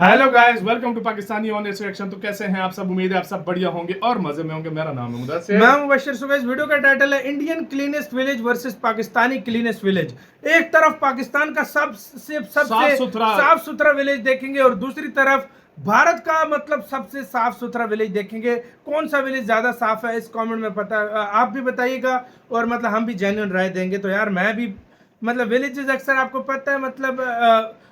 Hello guys, welcome to Pakistani honest reaction. तो कैसे हैं आप सब? उम्मीद है आप सब बढ़िया होंगे और मजे में होंगे। मेरा नाम है मुदस्सिर। मैं मुबश्शिर। सो गाइस, वीडियो का टाइटल है Indian cleanest village versus Pakistani cleanest village. एक तरफ पाकिस्तान का सबसे साफ सुथरा विलेज देखेंगे और दूसरी तरफ भारत का मतलब सबसे साफ सुथरा विलेज देखेंगे। कौन सा विलेज ज्यादा साफ है इस कमेंट में पता आप भी बताइएगा और मतलब हम भी जेन्युइन राय देंगे। तो यार मैं भी मतलब विलेजेस अक्सर आपको पता है मतलब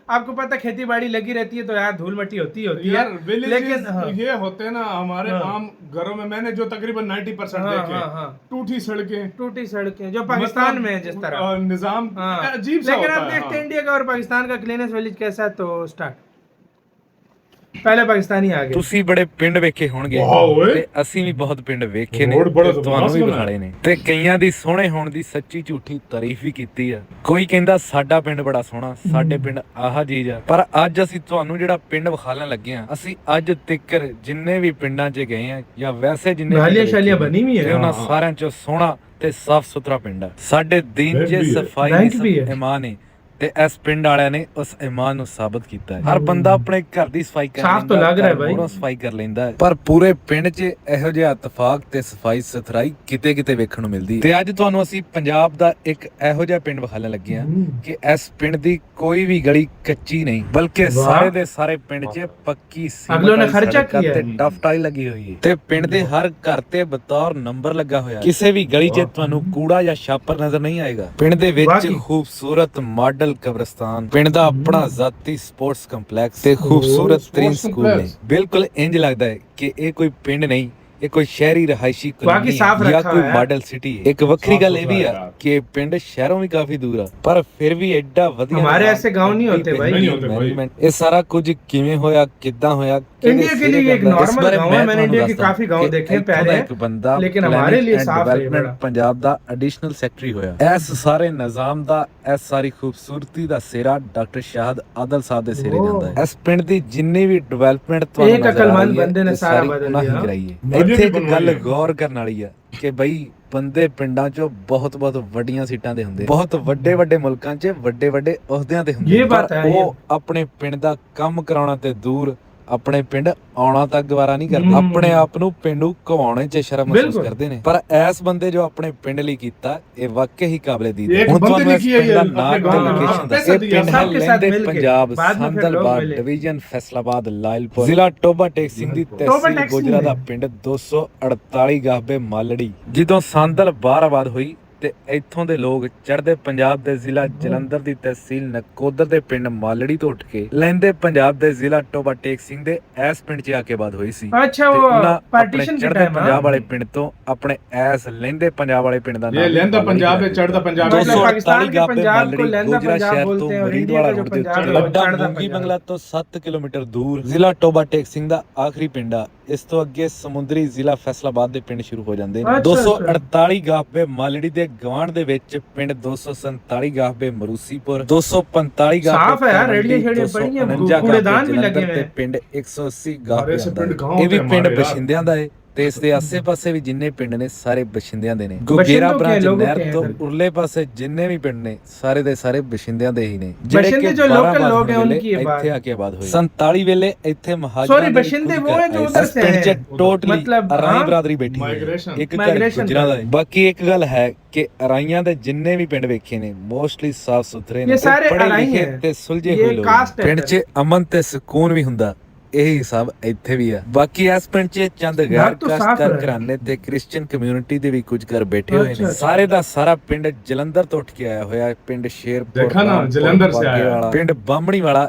आपको पता खेती बाड़ी लगी रहती है तो यार धूल मट्टी होती है यार। लेकिन ये होते हैं ना हमारे आम घरों में। मैंने जो तकरीबन 90% देखे टूटी सड़कें जो पाकिस्तान में है जिस तरह निजाम अजीब सा लेकिन होता आप है। देखते हैं इंडिया का और पाकिस्तान का क्लीनेस्ट विलेज कैसा है। तो स्टार्ट पहले पाकिस्तानी आ गए। ਤੁਸੀਂ ਬੜੇ ਪਿੰਡ ਵੇਖੇ ਹੋਣਗੇ ਤੇ ਅਸੀਂ ਵੀ ਬਹੁਤ ਪਿੰਡ ਵੇਖੇ ਨੇ ਤੇ ਤੁਹਾਨੂੰ ਵੀ ਵਿਖਾਲੇ ਨੇ ਤੇ ਕਈਆਂ ਦੀ ਸੋਹਣੇ ਹੋਣ ਦੀ ਸੱਚੀ ਝੂਠੀ ਤਾਰੀਫ ਵੀ ਕੀਤੀ ਆ। ਕੋਈ ਕਹਿੰਦਾ ਸਾਡਾ ਪਿੰਡ ਬੜਾ ਸੋਹਣਾ, ਸਾਡੇ ਪਿੰਡ ਆਹ ਚੀਜ਼ ਆ। ਪਰ ਅੱਜ ਅਸੀਂ ਤੁਹਾਨੂੰ ਜਿਹੜਾ ਪਿੰਡ ਵਿਖਾਲਣ ਲੱਗੇ ਆ, ਅਸੀਂ ਅੱਜ ਤੱਕ ਜਿੰਨੇ ਵੀ ਪਿੰਡਾਂ 'ਚ ਗਏ ਆ ਜਾਂ ਵੈਸੇ ਜਿੰਨੇ ਸ਼ਾਲੀਆਂ ਬਣੀ ਵੀ ਹੈ ਉਹਨਾਂ ਸਾਰਿਆਂ 'ਚੋਂ ਸੋਹਣਾ ਤੇ ਸਾਫ਼ ਸੁਥਰਾ ਪਿੰਡ ਆ। ਸਾਡੇ ਦਿਨ 'ਚ ਸਫਾਈ ਦੀ ਇਮਾਨ ਹੈ ਤੇ ਇਸ ਪਿੰਡ ਵਾਲਿਆਂ ਨੇ ਉਸ ਇਮਾਨ ਨੂੰ ਸਾਬਤ ਕੀਤਾ ਹੈ। ਹਰ ਬੰਦਾ ਆਪਣੇ ਘਰ ਦੀ ਸਫਾਈ ਕਰ ਸਾਫ਼ ਤਾਂ ਲੱਗ ਰਿਹਾ ਹੈ ਬਾਈ, ਸਫਾਈ ਕਰ ਲੈਂਦਾ ਹੈ, ਪਰ ਪੂਰੇ ਪਿੰਡ 'ਚ ਇਹੋ ਜਿਹਾ ਇਤਫਾਕ ਤੇ ਸਫਾਈ ਸੁਥਰਾਈ ਕਿਤੇ ਵੇਖਣ ਨੂੰ ਮਿਲਦੀ ਹੈ। ਤੇ ਅੱਜ ਤੁਹਾਨੂੰ ਅਸੀਂ ਪੰਜਾਬ ਦਾ ਇੱਕ ਇਹੋ ਜਿਹਾ ਪਿੰਡ ਵਿਖਾਲਣ ਲੱਗੇ ਹਾਂ ਕਿ ਇਸ ਪਿੰਡ ਦੀ ਕੋਈ ਵੀ ਗਲੀ ਕੱਚੀ ਨਹੀਂ, ਬਲਕਿ ਸਾਰੇ ਦੇ ਸਾਰੇ ਪਿੰਡ 'ਚ ਪੱਕੀ ਸੀਮੈਂਟ ਤੇ ਟਫ ਟਾਈ ਲੱਗੀ ਹੋਈ ਹੈ ਤੇ ਪਿੰਡ ਦੇ ਹਰ ਘਰ ਤੇ ਬਤੌਰ ਨੰਬਰ ਲੱਗਾ ਹੋਇਆ। ਕਿਸੇ ਵੀ ਗਲੀ 'ਚ ਤੁਹਾਨੂੰ ਕੂੜਾ ਜਾਂ ਛਾਪਰ ਨਜ਼ਰ ਨਹੀਂ ਆਏਗਾ। ਪਿੰਡ ਦੇ ਵਿੱਚ ਖੂਬਸੂਰਤ ਮਾਡਲ ਕਬਰਸਤਾਨ, ਪਿੰਡ ਦਾ ਆਪਣਾ ਜ਼ਾਤੀ ਸਪੋਰਟਸ ਕੰਪਲੈਕਸ ਤੇ ਖੂਬਸੂਰਤ ਤਰੀਨ ਸਕੂਲ ਨੇ। ਬਿਲਕੁਲ ਇੰਜ ਲੱਗਦਾ ਹੈ ਕਿ ਇਹ ਕੋਈ ਪਿੰਡ ਨਹੀਂ, ਇਹ ਕੋਈ ਸ਼ਹਿਰੀ ਰਹਾਇਸ਼ੀ ਕਲੋਨੀ ਜਾਂ ਕੋਈ ਮਾਡਲ ਸਿਟੀ ਹੈ। ਇੱਕ ਵੱਖਰੀ ਗੱਲ ਇਹ ਵੀ ਆ ਕਿ ਪਿੰਡ ਸ਼ਹਿਰੋਂ ਵੀ ਕਾਫੀ ਦੂਰ ਆ, ਪਰ ਫਿਰ ਵੀ ਐਡਾ ਵਧੀਆ ਹਮਾਰੇ ਐਸੇ गांव नहीं होते भाई। ਇਹ ਸਾਰਾ ਕੁਝ ਕਿਵੇਂ ਹੋਇਆ, ਕਿੱਦਾਂ ਹੋਇਆ? इंडिया के लिए एक नॉर्मल गांव है। मैंने इंडिया के काफी गांव देखे पहले, ਇੱਕ ਬੰਦਾ लेकिन हमारे लिए साफ है बड़ा। ਪੰਜਾਬ ਦਾ ਐਡੀਸ਼ਨਲ ਸੈਕਟਰੀ ਹੋਇਆ। ਇਸ ਸਾਰੇ ਨਿਜ਼ਾਮ ਦਾ, ਇਸ ਸਾਰੀ ਖੂਬਸੂਰਤੀ ਦਾ ਸਿਰਾ ਡਾਕਟਰ ਸ਼ਾਹਦ ਆਦਲ ਸਾਹਿਬ ਦੇ ਸਿਰੇ ਜਾਂਦਾ ਹੈ। ਇਸ ਪਿੰਡ ਦੀ ਜਿੰਨੀ ਵੀ ਡਿਵੈਲਪਮੈਂਟ ਤੁਹਾਨੂੰ ਇੱਕ ਅਕਲਮੰਦ ਬੰਦੇ ਨੇ ਸਾਰਾ ਬਦਲ ਦਿਆ। ਇੱਥੇ ਇੱਕ ਗੱਲ ਗੌਰ ਕਰਨ ਵਾਲੀ ਆ ਕਿ ਬਈ ਬੰਦੇ ਪਿੰਡਾਂ 'ਚੋਂ ਬਹੁਤ ਵੱਡੀਆਂ ਸੀਟਾਂ ਤੇ ਹੁੰਦੇ, ਬਹੁਤ ਵੱਡੇ ਮੁਲਕਾਂ 'ਚ ਵੱਡੇ ਅਹੁਦਿਆਂ ਤੇ ਹੁੰਦੇ, ਪਰ ਉਹ ਆਪਣੇ ਪਿੰਡ ਦਾ ਕੰਮ ਕਰਾਉਣਾ ਤੇ ਦੂਰ ਆਪਣੇ ਪਿੰਡ ਆਉਣਾ ਤੱਕ ਗਵਾਰਾ ਨਹੀਂ ਕਰਦੇ। ਆਪਣੇ ਆਪ ਨੂੰ ਪਿੰਡੂ ਕਹਾਉਣੇ 'ਚ ਸ਼ਰਮ ਮਹਿਸੂਸ ਕਰਦੇ ਨੇ। ਪਰ ਐਸ ਬੰਦੇ ਜੋ ਆਪਣੇ ਪਿੰਡ ਲਈ ਕੀਤਾ, ਇਹ ਵਾਕਈ ਹੀ ਕਾਬਲੇ ਦੀ ਹੈ। ਹੁਣ ਤੁਹਾਨੂੰ ਇਸ ਪਿੰਡ ਦਾ ਨਾਮ ਤੇ ਲੋਕੇਸ਼ਨ ਦੱਸ। ਇਹ ਪਿੰਡ ਹੈ ਲਹਿੰਦੇ ਪੰਜਾਬ, ਸੰਦਲਬਾਦ ਡਿਵੀਜ਼ਨ, ਫੈਸਲਾਬਾਦ, ਲਾਇਲਪੁਰ, ਜ਼ਿਲ੍ਹਾ ਟੋਬਾ ਟੇਕ ਸਿੰਘ ਦੀ ਤਹਿਸੀਲ ਗੁਜਰਾ ਦਾ ਪਿੰਡ 248 ਗਾਹਬੇ ਮਾਲੜੀ। ਜਦੋਂ ਸੰਦਲ ਬਾਹਰ ਆਬਾਦ ਹੋਈ ਤੇ ਇੱਥੋਂ ਦੇ ਲੋਕ ਚੜ੍ਹਦੇ ਪੰਜਾਬ ਦੇ ਜ਼ਿਲ੍ਹਾ ਜਲੰਧਰ ਦੀ ਤਹਿਸੀਲ ਨਕੋਦਰ ਦੇ ਪਿੰਡ ਮਾਲੜੀ ਤੋਂ ਉੱਠ ਕੇ ਲਹਿੰਦੇ ਪੰਜਾਬ ਦੇ ਜ਼ਿਲ੍ਹਾ ਟੋਬਾ ਟੇਕ ਸਿੰਘ ਦੇ ਇਸ ਪਿੰਡ 'ਚ ਆ ਕੇ ਆਬਾਦ ਹੋਈ ਸੀ। ਅੱਛਾ, ਉਹ ਪਾਰਟੀਸ਼ਨ ਚੜ੍ਹਦੇ ਪੰਜਾਬ ਵਾਲੇ ਪਿੰਡ ਤੋਂ ਆਪਣੇ ਇਸ ਲਹਿੰਦੇ ਪੰਜਾਬ ਵਾਲੇ ਪਿੰਡ ਦਾ ਨਾਮ ਇਹ ਲਹਿੰਦਾ ਪੰਜਾਬ ਹੈ, ਚੜ੍ਹਦਾ ਪੰਜਾਬ ਹੈ। ਪਾਕਿस्तान के पंजाब को लहंदा पंजाब बोलते हैं और इंडिया का जो पंजाब है चढ़दा ਮੁੰਗੀ ਬੰਗਲਾ ਤੋਂ 7 ਕਿਲੋਮੀਟਰ ਦੂਰ ਜ਼ਿਲ੍ਹਾ ਟੋਬਾ ਟੇਕ ਸਿੰਘ ਦਾ ਆਖਰੀ ਪਿੰਡ ਆ। ਇਸ ਤੋਂ ਅੱਗੇ ਸਮੁੰਦਰੀ ਜ਼ਿਲ੍ਹਾ ਫੈਸਲਾਬਾਦ ਦੇ ਪਿੰਡ ਸ਼ੁਰੂ ਹੋ ਜਾਂਦੇ ਨੇ। 248 ਗਾਹਬੇ ਮਾਲੜੀ ਦੇ ਗਵਾਂਢ ਦੇ ਵਿੱਚ ਪਿੰਡ 247 ਗਾਹਬੇ ਮਰੂਸੀਪੁਰ, 245 ਗਾਹਬੇ ਸਾਫ ਹੈ ਯਾਰ, ਰੇੜੀਆਂ ਛੇੜੀਆਂ ਪੜੀਆਂ, ਕੂੜੇਦਾਨ ਵੀ ਲੱਗੇ ਹੋਏ। ਪਿੰਡ 180 ਗਾਹਬੇ, ਇਹ ਵੀ ਪਿੰਡ ਬਸ਼ਿੰਦਿਆਂ ਦਾ ਹੈ ਤੇ ਇਸ ਦੇ ਆਸੇ-ਪਾਸੇ ਵੀ ਜਿੰਨੇ ਪਿੰਡ ਨੇ ਸਾਰੇ ਬਸ਼ਿੰਦਿਆਂ ਦੇ ਨੇ। ਗੋਗੇਰਾ ਬ੍ਰਾਂਚ ਨਹਿਰ ਤੋਂ ਉਰਲੇ ਪਾਸੇ ਜਿੰਨੇ ਵੀ ਪਿੰਡ ਨੇ ਸਾਰੇ ਦੇ ਸਾਰੇ ਬਸ਼ਿੰਦਿਆਂ ਦੇ ਹੀ ਨੇ, ਜਿਹੜੇ ਕਿ ਜੋ ਲੋਕਲ ਲੋਕ ਹੈ ਉਨਕੀ ਇਹ ਬਾਤ ਇੱਥੇ ਆ ਕੇ ਆਬਾਦ ਹੋਏ। 47 ਵੇਲੇ ਇੱਥੇ ਮਹਾਜਰਾਂ ਸੌਰੀ ਬਸ਼ਿੰਦੇ ਉਹ ਹੈ ਜੋ ਉਧਰ ਸੇ ਹੈ ਟੋਟਲੀ ਅਰਾਈ ਬਰਾਦਰੀ ਬੈਠੀ ਹੈ। ਇੱਕ ਗੁਜਰਾਂ ਦਾ। ਬਾਕੀ ਇੱਕ ਗੱਲ ਹੈ ਕਿ ਅਰਾਈਆਂ ਦੇ ਜਿੰਨੇ ਵੀ ਪਿੰਡ ਵੇਖੇ ਨੇ ਮੋਸਟਲੀ ਸਾਫ ਸੁਥਰੇ ਨੇ, ਪੜ੍ਹੇ ਲਿਖੇ ਤੇ ਸੁਲਝੇ ਹੋਏ ਲੋਕ। ਪਿੰਡ 'ਚ ਅਮਨ ਤੇ ਸਕੂਨ ਵੀ ਹੁੰਦਾ, ਇਹੀ ਹਿਸਾਬ ਇੱਥੇ ਵੀ ਆ। ਬਾਕੀ ਇਸ ਪਿੰਡ 'ਚ ਚੰਦ ਗੈਰ ਕਾਸ਼ਤਕਾਰ ਘਰਾਣੇ ਤੇ ਕ੍ਰਿਸਚੀਅਨ ਕਮਿਊਨਿਟੀ ਦੇ ਵੀ ਕੁਝ ਘਰ ਬੈਠੇ ਹੋਏ ਨੇ। ਸਾਰੇ ਦਾ ਸਾਰਾ ਪਿੰਡ ਜਲੰਧਰ ਤੋਂ ਉੱਠ ਕੇ ਆਇਆ ਹੋਇਆ। ਪਿੰਡ ਸ਼ੇਰਪੁਰ, ਦੇਖਾ ਨਾ ਜਲੰਧਰ ਸੇ ਆਇਆ, ਪਿੰਡ ਬਾਹਮਣੀ ਵਾਲਾ,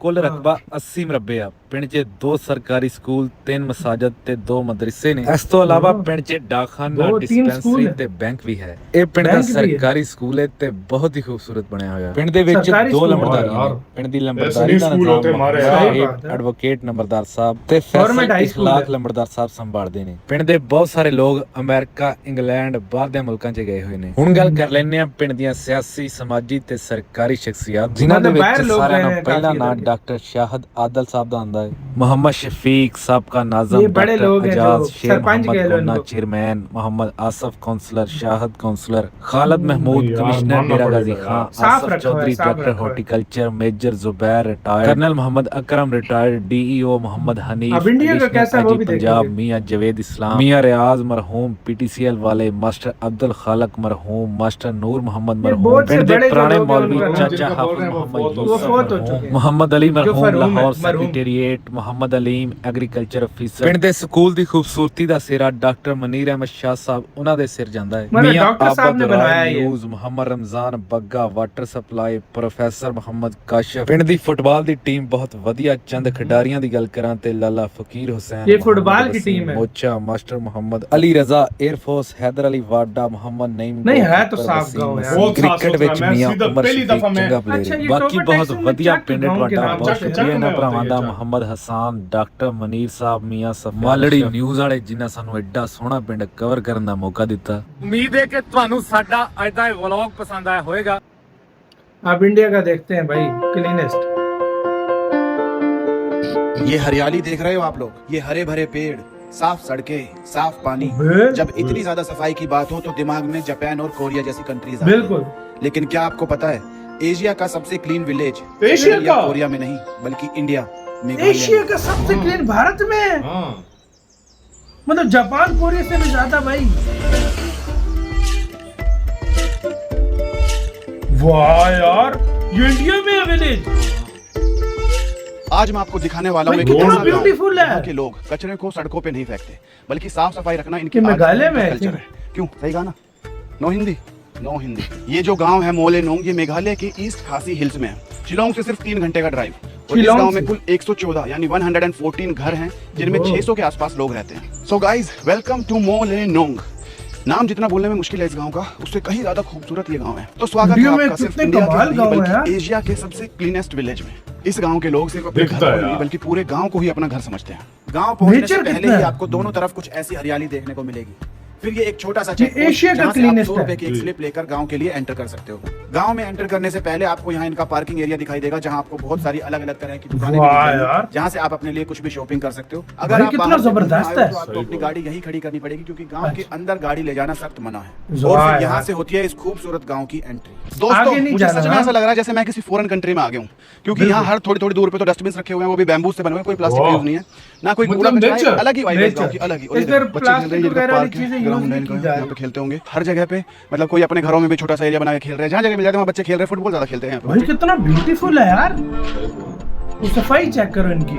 ਕੁੱਲ ਰਕਬਾ 80 ਮਰਬੇ ਆ। ਪਿੰਡ 'ਚ 2 ਸਰਕਾਰੀ ਸਕੂਲ, 3 ਮਸਾਜਿਦ ਤੇ 2 ਮਦਰਸੇ ਨੇ। ਇਸ ਤੋਂ ਇਲਾਵਾ ਪਿੰਡ 'ਚ ਡਾਕਖਾਨਾ, ਡਿਸਪੈਂਸਰੀ ਤੇ ਬੈਂਕ ਵੀ ਹੈ। ਇਹ ਪਿੰਡ ਦਾ ਸਰਕਾਰੀ ਸਕੂਲ ਹੈ ਤੇ ਬਹੁਤ ਹੀ ਖੂਬਸੂਰਤ ਬਣਿਆ ਹੋਇਆ। ਪਿੰਡ ਦੇ ਵਿੱਚ 2 ਲੰਬੜਦਾਰ ਨੇ। ਪਿੰਡ ਦੀ ਲੰਬੜਦਾਰੀ ਦਾ ਨਿਜ਼ਾਮ ਐਡਵੋਕੇਟ ਨੰਬਰਦਾਰ ਸਾਹਿਬ ਤੇ ਫੈਸਲ ਇਖਲਾਕ ਲੰਬੜਦਾਰ ਸਾਹਿਬ ਸੰਭਾਲਦੇ ਨੇ। ਪਿੰਡ ਦੇ ਬਹੁਤ ਸਾਰੇ ਲੋਕ ਅਮਰੀਕਾ, ਇੰਗਲੈਂਡ, ਬਾਹਰ ਦੇ ਮੁਲਕਾਂ 'ਚ ਗਏ ਹੋਏ ਨੇ। ਹੁਣ ਗੱਲ ਕਰ ਲੈਂਦੇ ਆ ਪਿੰਡ ਦੀਆਂ ਸਿਆਸੀ, ਸਮਾਜੀ ਤੇ ਸਰਕਾਰੀ ਸ਼ਖਸੀਅਤ, ਜਿਨ੍ਹਾਂ ਦੇ ਵਿੱਚ ਸਾਰਿਆਂ ਨਾਲੋਂ ਪਹਿਲਾ ਨਾਮ ਡਾਕਟਰ ਸ਼ਾਹਦ ਆਦਲ ਸਾਹਿਬ ਦਾ ਜਾਂਦਾ ਹੈ। मोहम्मद शफीक सबका नाज़म, ये बड़े डॉक्टर लोग हैं जो एजाज, शेर सरपंच मोहम्मद कह लो गोना इनको। Chairman, Mohammad Asif councillor, Shahid councillor, Khalid Mahmood नहीं यार, कमिश्नर मानना डेरा पड़ेगा गाजी यार। खां, साफ आसफ रखा हुआ है, चौधरी साफ डायरेक्टर रखा हुआ है। Horticulture, major Zubair retired, colonel Mohammad Akram retired, DEO Mohammad Hanif, अब इंडिया का एडिशनल कैसा है वो आईजी भी पंजाब देखेंगे। मियां जवेद इस्लाम, मियां रियाज मरहूम, पीटीसीएल वाले मास्टर अब्दुल खालक मरहूम, मास्टर नूर मोहम्मद ये मरहूम, बहुत से पिंड दे बड़े जो पुराने लोग हैं मौलवी उनको चाचा जिनका बोल हाफिज रहे हैं वो मोहम्मद फौत हो वो यूसुफ फौत हो मरहूम, चुके हैं। मोहम्मद अली जो मरहूम फरहूम है, लाहौर मरहूम। Secretariat, Mohammad Aleem agriculture officer. ਪਿੰਡ ਦੇ ਸਕੂਲ ਦੀ ਖੂਬਸੂਰਤੀ ਦਾ ਸਿਰਾ ਡਾਕਟਰ ਮਨੀਰ ਅਹਿਮਦ ਸ਼ਾਹ ਸਾਹਿਬ ਉਹਨਾਂ ਦੇ ਸਿਰ ਜਾਂਦਾ ਹੈ। मतलब डॉक्टर साहब ने बनाया ये। News, Mohammad Ramzan Bagga, water supply, professor Mohammad Kashif. ਪਿੰਡ ਦੀ ਫੁੱਟਬਾਲ ਦੀ ਟੀਮ ਬਹੁਤ ਵਧੀਆ, ਚੰਦ ਖਿਡਾਰੀਆਂ ਦੀ ਗੱਲ ਕਰਾਂ ਤੇ ਲਾਲਾ ਫਕੀਰ ਹੁਸੈਨ, ये फुटबॉल की टीम है। मोचा, मास्टर मोहम्मद अली रजा, एयरफोर्स हैदर अली वाडा, मोहम्मद नईम, नहीं है तो गोलकीपर साफ वसीम गाँव है मसीह। बहुत साफ क्रिकेट सुथरा, ਵਿੱਚ मैं ਮੀਆਂ सीधा ਉਮਰ पहली शफीक दफा मैं- ਚੰਗਾ ਪਲੇਅਰ अच्छा, है। ये ਬਾਕੀ टोपा बहुत टैक्सी में ਵਧੀਆ चक ਪਿੰਡ गाँव के ਤੁਹਾਡਾ, नाम ਬਹੁਤ चक- ਸ਼ੁਕਰੀਆ चक ਇਹਨਾਂ में ਭਰਾਵਾਂ होती ਦਾ। है, चक। ਮੁਹੰਮਦ ਹਸਾਨ, ਡਾਕਟਰ ਮਨੀਰ ਸਾਹਿਬ, ਮੀਆਂ ਸਫ ਮਾਲੜੀ ਨਿਊਜ਼ ਵਾਲੇ ਜਿਨ੍ਹਾਂ ਸਾਨੂੰ ਐਡਾ ਸੋਹਣਾ ਪਿੰਡ ਕਵਰ ਕਰਨ ਦਾ ਮੌਕਾ ਦਿੱਤਾ। ਉਮੀਦ ਹੈ ਕਿ ਤੁਹਾਨੂੰ ਸਾਡਾ ਅੱਜ ਦਾ ਇਹ ਵਲੌਗ ਪਸੰਦ ਆਇਆ ਹੋਵੇਗਾ। आप इंडिया का देखते हैं भाई, क्लीनेस्ट। ये हरियाली देख रहे हो आप लोग, ये हरे भरे पेड़, साफ सड़कें, साफ पानी। बे- जब इतनी ज्यादा सफाई की बात हो तो दिमाग में जापान और कोरिया जैसी कंट्रीज आती बिल्कुल। हैं। लेकिन क्या आपको पता है एशिया का सबसे क्लीन विलेज एशिया का? कोरिया में नहीं बल्कि इंडिया मेघालय एशिया में। का सबसे क्लीन भारत में है। हाँ मतलब जापान कोरिया से भी ज्यादा भाई। वाह यार, ये इंडिया में है विलेज। आज मैं आपको दिखाने वाला हूँ भाई एक कितना ऐसा गाँव beautiful है। जहाँ के लोग कचरे को सड़कों पे नहीं फेंकते बल्कि साफ सफाई रखना इनके कि मेघालय में कल्चर ऐसे? है। क्यों सही कहा ना? No Hindi, no Hindi. ये जो गांव है मोलेनोंग, ये मेघालय के ईस्ट खासी हिल्स में है। शिलोंग से सिर्फ 3 घंटे का ड्राइव। और इस शिलोंग गांव से? में कुल 114 यानी 114 घर हैं जिनमें ओह। 600 के आसपास लोग रहते हैं। So guys welcome to Mawlynnong. नाम जितना बोलने में मुश्किल है इस गांव का, उससे कहीं ज्यादा खूबसूरत ये गांव है। तो स्वागत है इंडिया में आपका सिर्फ कितने इंडिया के कमाल नहीं गाँव है यार। बल्कि एशिया के सबसे क्लीनेस्ट विलेज में। इस गांव के लोग सिर्फ अपने घर दिखता है को नहीं यार। बल्कि पूरे गांव को ही अपना घर समझते हैं। गांव पहुंचने से नेचर पहले कितना ही है? आपको दोनों तरफ कुछ ऐसी हरियाली देखने को मिलेगी। फिर ये एक छोटा सा ये चेक पोस्ट एशिया का जहाँ से आप cleanest 100 रुपए है। की एक स्लिप लेकर गांव के लिए एंटर कर सकते हो। गांव में एंटर करने से पहले आपको यहाँ इनका पार्किंग एरिया दिखाई देगा जहाँ आपको बहुत सारी अलग अलग तरह की दुकानें भी वाह दिख जाएंगी, यार। जहाँ से आप अपने लिए कुछ भी शॉपिंग कर सकते हो। भाई अगर आप कितना बाहर से घूमने जबरदस्त आए हो है। तो आपको अपनी गाड़ी यही खड़ी करनी पड़ेगी क्योंकि गांव के अच्छा। अंदर गाड़ी ले जाना सख्त मना है। वाह और फिर यार। यहाँ से होती है इस खूबसूरत गांव की एंट्री। आगे दोस्तों नहीं मुझे जाना सच में ना? ऐसा लग रहा है जैसे मैं किसी फॉरेन कंट्री में आ गया हूँ क्योंकि यहाँ हर थोड़ी थोड़ी दूर पे तो डस्टबिन रखे हुए हैं, वो भी बैम्बू से बने हुए हैं, कोई प्लास्टिक वाह। यूज नहीं है, ना कोई मतलब कूड़ा कचरा है। nature। अलग ही वाइब है इस गांव Nature। की, अलग ही। और ये इधर देखो, बच्चे खेल रहे हैं, ये प्लास्टिक देखो वगैरह पार्क वाली है, चीजें ग्राउंड use है नहीं इनका, की जा यहाँ रही। पे खेलते होंगे हर जगह पे। मतलब कोई अपने घरों में भी छोटा सा एरिया बना के खेल रहे हैं, जहाँ जगह मिल जाते हैं वहाँ बच्चे खेल रहे हैं, फुटबॉल ज्यादा खेलते हैं यहाँ भाई पे। कितना ब्यूटीफुल है यार। वो सफाई चेक करो इनकी।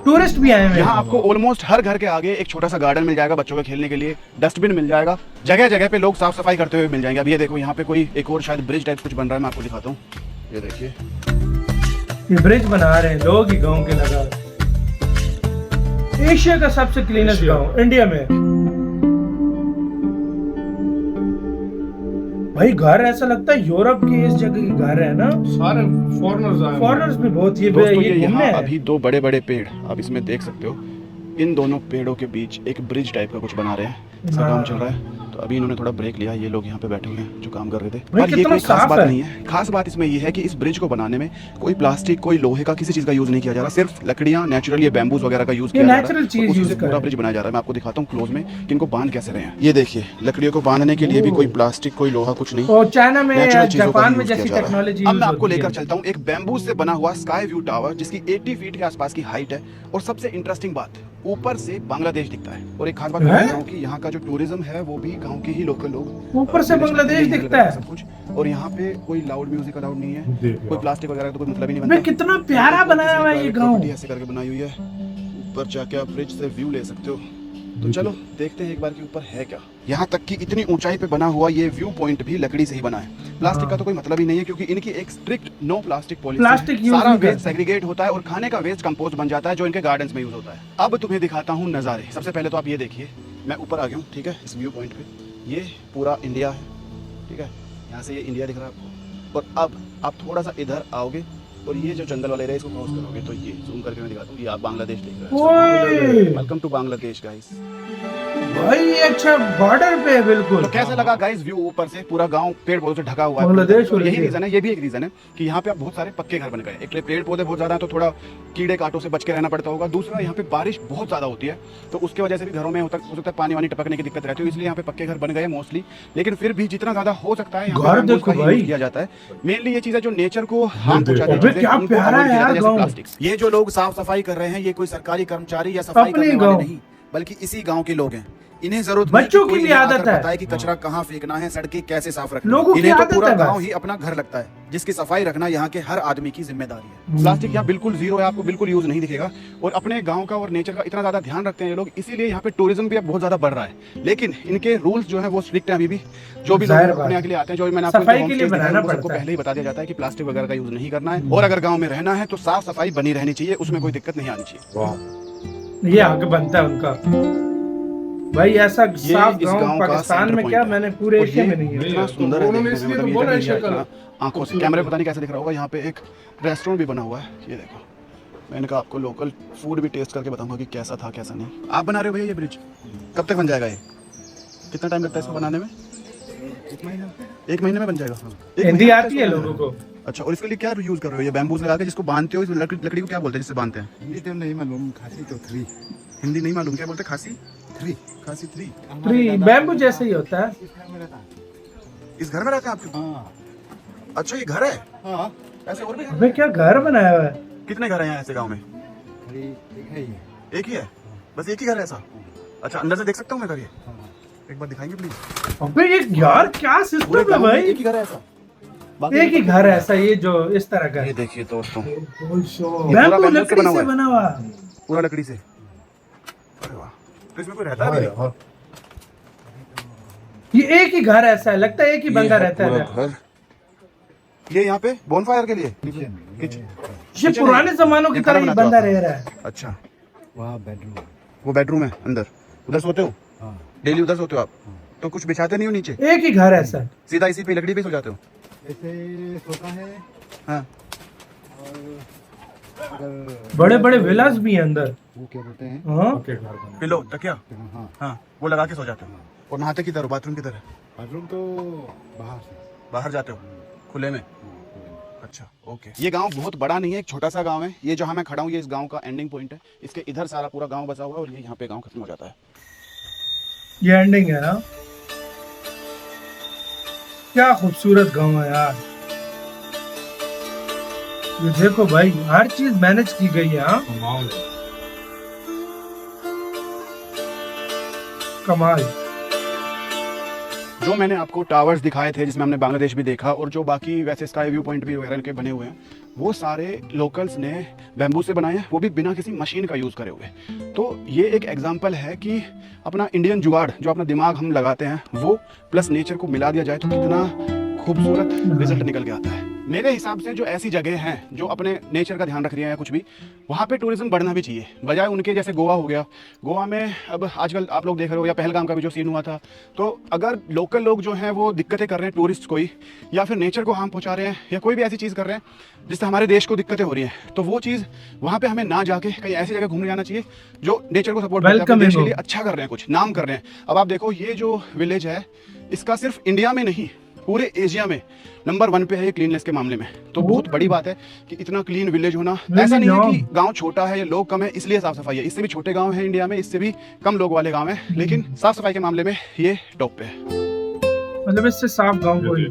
टूरिस्ट भी आए हुए यहाँ हैं। आपको ऑलमोस्ट हर घर के आगे एक छोटा सा गार्डन मिल जाएगा बच्चों के खेलने के लिए, डस्टबिन मिल जाएगा, जगह जगह पे लोग साफ सफाई करते हुए मिल जाएंगे। अब ये देखो यहाँ पे कोई एक और शायद ब्रिज टाइप कुछ बन रहा है, मैं आपको दिखाता हूँ। ये देखिए ये ब्रिज बना रहे हैं लोग ही गांव के लगा। एशिया का सबसे क्लीनेस्ट एशिया। गांव इंडिया में। भाई घर ऐसा लगता है यूरोप की इस जगह की घर है ना। सारे फॉरेनर्स आए हैं। फॉरेनर्स भी बहुत ये दोस्तों ये घूमने यहाँ हैं। अभी 2 बड़े बड़े पेड़ आप इसमें देख सकते हो। इन दोनों पेड़ों के बीच एक ब्रिज टाइप का कुछ बना रहे हैं, इसका हाँ। काम चल रहा है। तो अभी इन्होंने थोड़ा ब्रेक लिया, ये लोग यहाँ पे बैठे हुए हैं जो काम कर रहे थे। भाई पर ये कितना कोई खास साफ बात है। नहीं है। खास बात इसमें ये है कि इस ब्रिज को बनाने में कोई प्लास्टिक कोई लोहे का किसी चीज का यूज नहीं किया जा रहा, सिर्फ लकड़ियां नेचुरल ये बैम्बूज वगैरह का यूज ये किया जा रहा natural है। चीज और उसी use से कर पूरा रहे हैं। ब्रिज बनाया जा रहा है। मैं आपको दिखाता हूँ क्लोज में कि इनको बांध कैसे रहे हैं। ये देखिए लकड़ियों को बांधने के लिए भी कोई प्लास्टिक कोई लोहा कुछ नहीं, और चाइना में नेचुरल चीजों का जापान ही में यूज जैसी किया जा रहा है। टेक्नोलॉजी अब मैं आपको लेकर चलता हूँ एक बैम्बू से बना हुआ स्काई व्यू टावर जिसकी 80 फीट के आसपास की हाइट है। और सबसे इंटरेस्टिंग बात, ऊपर से बांग्लादेश दिखता है। और एक खास बात है? मैं बताऊं कि यहाँ का जो टूरिज्म है वो भी गांव के ही लोकल लोग ऊपर से manage बांग्लादेश करते हैं, दिखता है। सब कुछ। और यहाँ पे कोई लाउड म्यूजिक अलाउड नहीं है, देखो। कोई प्लास्टिक वगैरह का तो कोई मतलब ही नहीं भाई बनता। कितना प्यारा बनाया हुआ है ये गांव। ऐसे करके बनाई हुई है, ऊपर जाके आप ब्रिज से व्यू ले सकते हो। तो चलो देखते हैं एक बार के ऊपर है क्या। यहाँ तक कि इतनी ऊंचाई पे बना हुआ ये व्यू पॉइंट भी लकड़ी से ही बना है। प्लास्टिक का तो कोई मतलब ही नहीं है क्योंकि इनकी एक strict no plastic policy plastic है। यूज सारा नहीं वेस्ट करते। सेग्रीगेट होता है और खाने का वेस्ट कंपोस्ट बन जाता है जो इनके गार्डन्स में यूज होता है। अब तुम्हें दिखाता हूँ नज़ारे। सबसे पहले तो आप ये देखिए, मैं ऊपर आ गया हूँ, ठीक है, इस व्यू पॉइंट पे। ये पूरा इंडिया है, ठीक है, यहाँ से ये इंडिया दिख रहा है आपको। और अब आप थोड़ा सा इधर आओगे और ये जो जंगल वाले एरिया इसको क्रॉस करोगे तो ये जूम करके मैं दिखाता हूँ, ये आप बांग्लादेश देख रहे हो। ओए वेलकम टू बांग्लादेश गाइस। भाई अच्छा बॉर्डर पे है बिल्कुल। तो कैसा लगा गाइस व्यू ऊपर से? पूरा गांव पेड़ पौधों से ढका हुआ है। बांग्लादेश तो यही रीजन है, ये भी एक रीजन है कि यहाँ पे अब बहुत सारे पक्के घर बन गए। एक पेड़ पौधे बहुत ज्यादा है तो थोड़ा कीड़े कांटों से बच के रहना पड़ता होगा। दूसरा यहाँ पे बारिश बहुत ज्यादा होती है तो उसकी वजह से भी घरों में हो सकता है पानी वानी टपकने की दिक्कत रहती है, इसलिए यहाँ पे पक्के घर बन गए मोस्टली। लेकिन फिर भी जितना ज्यादा हो सकता है यहाँ पे उसका यूज किया जाता है। मेनली ये चीजें जो नेचर को हार्म पहुंचाती है, प्लास्टिक। ये जो लोग साफ सफाई कर रहे हैं ये कोई सरकारी कर्मचारी या सफाई करने वाले नहीं, बल्कि इसी गांव के लोग हैं। इन्हें जरूरत बच्चों की भी आदत है कि कचरा कहाँ फेंकना है, सड़कें कैसे साफ रखना है। इन्हें तो पूरा गांव ही अपना घर लगता है, जिसकी सफाई रखना यहाँ के हर आदमी की जिम्मेदारी है। प्लास्टिक यहाँ बिल्कुल जीरो है, आपको बिल्कुल यूज नहीं दिखेगा। और अपने गांव का और नेचर का इतना ज्यादा ध्यान रखते हैं ये लोग, इसीलिए यहाँ पे टूरिज्म भी अब बहुत ज्यादा बढ़ रहा है। लेकिन इनके रूल्स जो है वो स्ट्रिक्ट है अभी भी। जो भी लोग अपने के लिए आते हैं, जो मैंने आपको पहले ही बता दिया जाता है कि प्लास्टिक वगैरह का यूज नहीं करना है। और अगर गाँव में रहना है तो साफ सफाई बनी रहनी चाहिए, उसमें कोई दिक्कत नहीं आनी चाहिए। ये हक बनता है उनका। भाई ऐसा साफ गांव पाकिस्तान में क्या, मैंने पूरे एशिया में नहीं है। इतना सुंदर है, उन्होंने इसलिए तो बोला है शक्ल आंखों से। कैमरे पता नहीं कैसे दिख रहा होगा। यहाँ पे एक रेस्टोरेंट भी बना हुआ है, ये देखो। मैंने कहा आपको लोकल फूड भी टेस्ट करके बताऊंगा कि कैसा था कैसा नहीं। आप बना रहे हो भैया ये ब्रिज? कब तक बन जाएगा ये? कितना टाइम लगता है इसको बनाने में? 1 महीने में बन जाएगा। हिंदी आती है लोगों को? अच्छा, और इसके लिए क्या यूज कर रहे हो? ये बैम्बूस लगा के जिसको बांधते हो, इस लकड़ी को क्या बोलते हैं जिससे बांधते हैं? हिंदी तो नहीं मालूम, खासी तो थ्री। हिंदी नहीं मालूम, क्या बोलते हैं? खासी थ्री थ्री बैम्बू जैसे ही होता है। इस घर में रहता है आपके? हाँ। अच्छा ये घर है? हाँ। ऐसे और भी घर? अबे क्या घर बनाया हुआ है? कितने घर हैं यहाँ ऐसे गांव में? एक ही है? बस एक ही घर है ऐसा? अच्छा, अंदर से देख सकता हूँ मैं घर ये? एक बार दिखाएंगे प्लीज। अबे ये यार क्या सिस्टम है भाई? एक ही घर है ऐसा? एक ही घर है ऐसा, ये जो इस तरह का? ये देखिए दोस्तों, बैम्बू लकड़ी से बना हुआ, पूरा लकड़ी से। अरे वाह, तो इसमें कोई रहता है? ये एक ही घर ऐसा है, लगता है एक ही बंदा रहता है घर। ये यहाँ पे बोनफायर के लिए ये पुराने जमानों की तरह ही बंदा रह रहा है। अच्छा, वहाँ बेडरूम, वो बेडरूम है अंदर, उधर सोते हो? डेली उधर सोते हो आप? तो कुछ बिछाते नहीं हो नीचे? एक ही घर ऐसा, सीधा इसी पे लकड़ी पे सो जाते हो? ऐसे सोता है। हाँ। बड़े बड़े विलास भी हैं अंदर। वो क्या बोलते हैं? हाँ? पिलो, तकिया? हाँ। हाँ, वो लगा के सो जाते हो। और नहाते किधर हो? बाथरूम किधर है? बाथरूम तो बाहर से। बाहर जाते हो खुले में? अच्छा, ओके। ये गांव बहुत बड़ा नहीं है, एक छोटा सा गांव है। ये जहाँ मैं खड़ा हूँ ये इस गांव का एंडिंग पॉइंट है। इसके इधर सारा पूरा गांव बसा हुआ है और ये यहाँ पे गांव खत्म हो जाता है। ये एंडिंग है ना? क्या खूबसूरत गांव है यार। ये देखो भाई, हर चीज मैनेज की गई है। हाँ, कमाल। जो मैंने आपको टावर्स दिखाए थे जिसमें हमने बांग्लादेश भी देखा, और जो बाकी वैसे स्काई व्यू पॉइंट भी वगैरह के बने हुए हैं, वो सारे लोकल्स ने बैम्बू से बनाए हैं, वो भी बिना किसी मशीन का यूज़ करे हुए। तो ये एक एग्जांपल है कि अपना इंडियन जुगाड़, जो अपना दिमाग हम लगाते हैं, वो प्लस नेचर को मिला दिया जाए तो कितना खूबसूरत रिजल्ट निकल के आता है। मेरे हिसाब से जो ऐसी जगह हैं जो अपने नेचर का ध्यान रख रही हैं या कुछ भी, वहाँ पे टूरिज्म बढ़ना भी चाहिए, बजाय उनके जैसे गोवा हो गया। गोवा में अब आजकल आप लोग देख रहे हो, या पहलगाम का भी जो सीन हुआ था। तो अगर लोकल लोग जो हैं वो दिक्कतें कर रहे हैं टूरिस्ट को ही, या फिर नेचर को हार्म पहुँचा रहे हैं, या कोई भी ऐसी चीज़ कर रहे हैं जिससे हमारे देश को दिक्कतें हो रही हैं, तो वो चीज़ वहाँ पे हमें ना जाके कहीं ऐसी जगह घूमने जाना चाहिए जो नेचर को सपोर्ट करते हैं, देश के लिए अच्छा कर रहे हैं, कुछ नाम कर रहे हैं। अब आप देखो, ये जो विलेज है इसका सिर्फ इंडिया में नहीं पूरे एशिया में नंबर 1 पे है ये क्लीननेस के मामले में। तो बहुत बड़ी बात है कि इतना क्लीन विलेज होना। ऐसा नहीं है कि गांव छोटा है या लोग कम है इसलिए साफ सफाई है, इससे भी छोटे गांव हैं इंडिया में, इससे भी कम लोग वाले गांव हैं, लेकिन साफ सफाई के मामले में ये टॉप पे है। मतलब इससे साफ गांव कोई।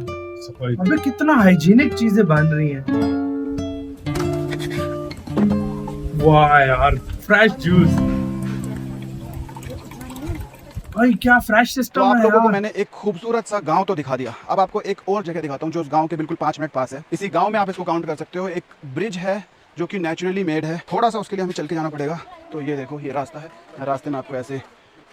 अबे कितना हाइजीनिक चीजें बन रही हैं। वाह यार, फ्रेश जूस भाई, क्या फ्रेश सिस्टम है। आप लोगों को मैंने एक खूबसूरत सा गांव तो दिखा दिया, अब आपको एक और जगह दिखाता हूं जो उस गांव के बिल्कुल 5 मिनट पास है। इसी गांव में आप इसको काउंट कर सकते हो, एक ब्रिज है जो कि नेचुरली मेड है। थोड़ा सा उसके लिए हमें चल के जाना पड़ेगा। तो ये देखो, ये रास्ता है, रास्ते में आपको ऐसे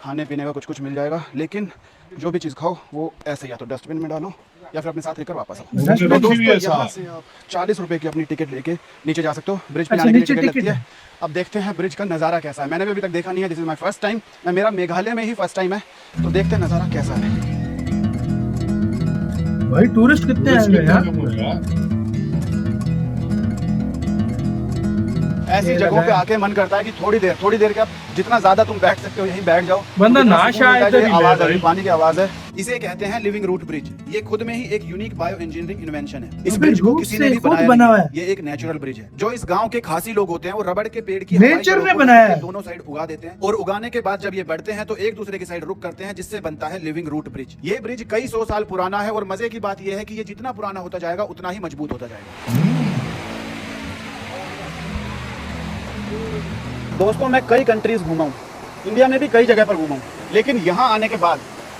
खाने पीने का कुछ मिल जाएगा, लेकिन जो भी चीज़ खाओ वो ऐसे या तो डस्टबिन में डालो या फिर अपने साथ लेकर वापस आओ। तो दोस्तों, यहाँ से आप 40 रुपए की अपनी टिकट लेके नीचे जा सकते हो। ब्रिज पे जाने की टिकट लगती है। अब देखते हैं ब्रिज का नज़ारा कैसा है। मैंने भी अभी तक देखा नहीं है, this is my first time. मेरा मेघालय में ही फर्स्ट टाइम है, तो देखते हैं नज़ारा कैसा है। भाई टूरिस्ट कितने आए हैं यार। ऐसी ये जगहों लगा पे है। आके मन करता है कि थोड़ी देर क्या जितना ज्यादा तुम बैठ सकते हो यहीं बैठ जाओ। बंदा तो इतना नाश सुकून मिलता है, आए तो ये भी आवाज ले है, भाई। पानी की आवाज है। इसे कहते हैं लिविंग रूट ब्रिज। ये खुद में ही एक यूनिक बायो इंजीनियरिंग इन्वेंशन है। इस अबे ब्रिज को रूट किसी से ने भी खुद बनाया बना नहीं हुआ है। है। ये एक नेचुरल ब्रिज है। जो इस गांव के खासी लोग होते हैं वो रबड़ के पेड़ की नेचर हवाई जड़ों ने को बनाया इसके है। दोनों साइड उगा देते हैं और उगाने के बाद जब ये बढ़ते हैं तो एक दूसरे की साइड रुक करते हैं, जिससे बनता है लिविंग रूट ब्रिज। ये ब्रिज कई 100 साल पुराना है और मजे की बात यह है कि ये जितना पुराना होता जाएगा उतना ही मजबूत होता जाएगा। दोस्तों मैं कई कंट्रीज घूमा हूँ, इंडिया में भी कई जगह पर घूमा हूँ, लेकिन यहाँ आने के बाद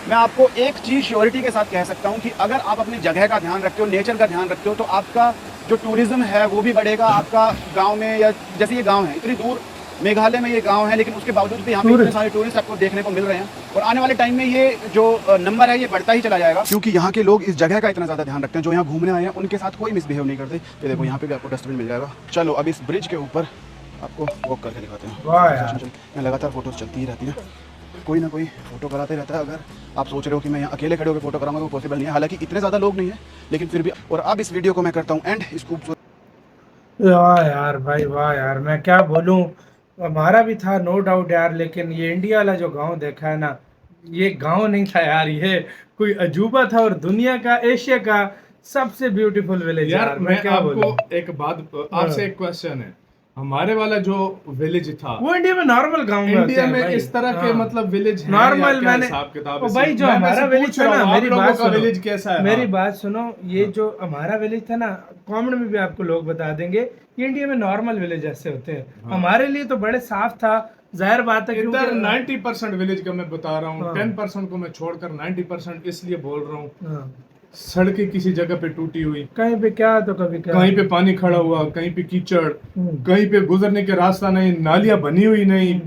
मैं आपको एक चीज श्योरिटी के साथ कह सकता हूँ कि अगर आप अपनी जगह का ध्यान रखते हो, नेचर का ध्यान रखते हो, तो आपका जो टूरिज्म है वो भी बढ़ेगा। आपका गांव में, या जैसे ये गांव है इतनी दूर मेघालय में ये गांव है, लेकिन उसके बावजूद भी यहाँ पे इतने सारे टूरिस्ट आपको देखने को मिल रहे हैं और आने वाले टाइम में ये जो नंबर है ये बढ़ता ही चला जाएगा, क्योंकि यहाँ के लोग इस जगह का इतना ज्यादा ध्यान रखते हैं। जो यहाँ घूमने आए हैं उनके साथ कोई मिसबिहेव नहीं करते। ये देखो यहाँ पे भी आपको डस्टबिन मिल जाएगा। चलो अब इस ब्रिज के ऊपर आपको वॉक करके दिखाते हैं। वाह यार। मैं लगातार फोटोज चलती ही रहती है, कोई ना कोई फोटो कराते रहता है। अगर आप सोच रहे हो कि मैं यहाँ अकेले खड़े होकर फोटो कराऊंगा तो पॉसिबल नहीं है, हालांकि इतने ज़्यादा लोग नहीं है लेकिन फिर भी। और अब इस वीडियो को मैं करता हूँ एंड इस खूबसूरत। वाह यार भाई, वाह यार, मैं क्या बोलूं। हमारा भी था नो डाउट यार, लेकिन ये इंडिया वाला जो गांव देखा है ना, ये गांव नहीं था यार, ये कोई अजूबा था और दुनिया का, एशिया का सबसे ब्यूटीफुल विलेज यार मैं क्या बोलूं। आपको एक बात, आपसे एक क्वेश्चन है। हमारे वाला जो विलेज था वो इंडिया में नॉर्मल गांव में इंडिया होते हैं में भाई। इस तरह के हाँ। मतलब विलेज हैं नॉर्मल या क्या मैंने हिसाब किताब ओ है? भाई जो मैं हमारा वैसे विलेज पूछ था रहा ना, हूँ, आप मेरी लोगों बात का सुनो, विलेज कैसा है? मेरी हाँ। बात सुनो, ये जो हमारा विलेज था ना, कमेंट में भी आपको लोग बता देंगे ये इंडिया में नॉर्मल विलेज ऐसे होते हैं। हमारे लिए तो बड़े साफ था, जाहिर बात है इधर क्योंकि 90% विलेज का मैं बता रहा हूँ, हाँ। 10% को मैं छोड़कर 90% इसलिए बोल रहा हूँ। हाँ, सड़कें किसी जगह पे टूटी हुई, कहीं पे क्या तो कभी क्या। कहीं पे पानी खड़ा हुआ, कहीं पे कीचड़, कहीं पे गुजरने के रास्ता नहीं, नालियां बनी हुई नहीं,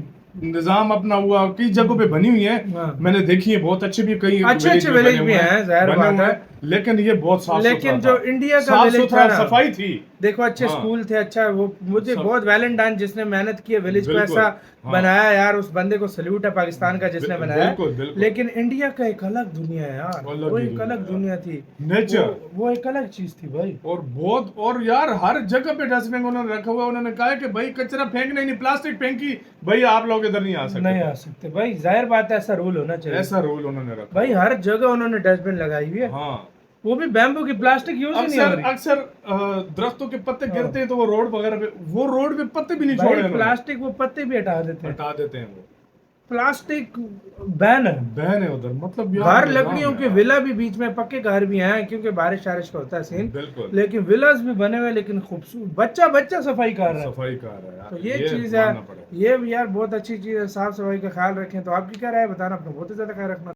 निजाम अपना हुआ, कई जगहों पे बनी हुई है। हाँ। मैंने देखी है बहुत अच्छे भी, कई अच्छे village में विलेज बने भी हुए हैं, जाहिर बने बात हुए है। हैं, लेकिन ये बहुत साफ लेकिन सुथरा जो था। इंडिया का साफ विलेज सुथरा था ना, सफाई थी। देखो अच्छे हाँ। स्कूल थे, अच्छा वो मुझे सब- बहुत वैलेंटाइन जिसने मेहनत की है विलेज को बिल्कुल, ऐसा हाँ। बनाया यार, उस बंदे को सल्यूट है पाकिस्तान का जिसने बनाया। बिल्कुल, बिल्कुल। लेकिन इंडिया का एक अलग दुनिया है यार, अलग वो ही एक दुनिया अलग है। दुनिया थी। नेचर वो एक अलग चीज थी भाई। और बहुत, और यार हर जगह पे डस्टबिन उन्होंने रखा हुआ है। उन्होंने कहा है कि भाई कचरा फेंकना नहीं, प्लास्टिक फेंकी भाई आप लोग इधर नहीं आ सकते। नहीं आ सकते भाई, जाहिर बात है, ऐसा रूल होना चाहिए। ऐसा रूल उन्होंने रखा। भाई हर जगह उन्होंने डस्टबिन लगाई हुई है, हाँ, वो भी बैम्बू की, प्लास्टिक यूज ही नहीं हो अक्सर रही। अक्सर दरख्तों के पत्ते गिरते हैं तो वो रोड वगैरह पे, वो रोड पे पत्ते भी नहीं छोड़े भाई उन्होंने। प्लास्टिक वो पत्ते भी हटा देते हैं, हटा देते हैं वो। प्लास्टिक बैन है। बहन है उधर, मतलब यार घर लकड़ियों निजाम के है। विला भी बीच में, पक्के घर भी हैं क्योंकि बारिश शारिश का होता है सीन, बिल्कुल, लेकिन विलास भी बने हुए, लेकिन खूबसूरत, बच्चा बच्चा सफाई कर रहा है। सफाई का रहा है यार, तो ये चीज है, मानना पड़ेगा। ये भी यार बहुत अच्छी चीज है, साफ सफाई का ख्याल रखें। तो आपकी क्या राय है बताना, अपना बहुत ही ज्यादा ख्याल रखना।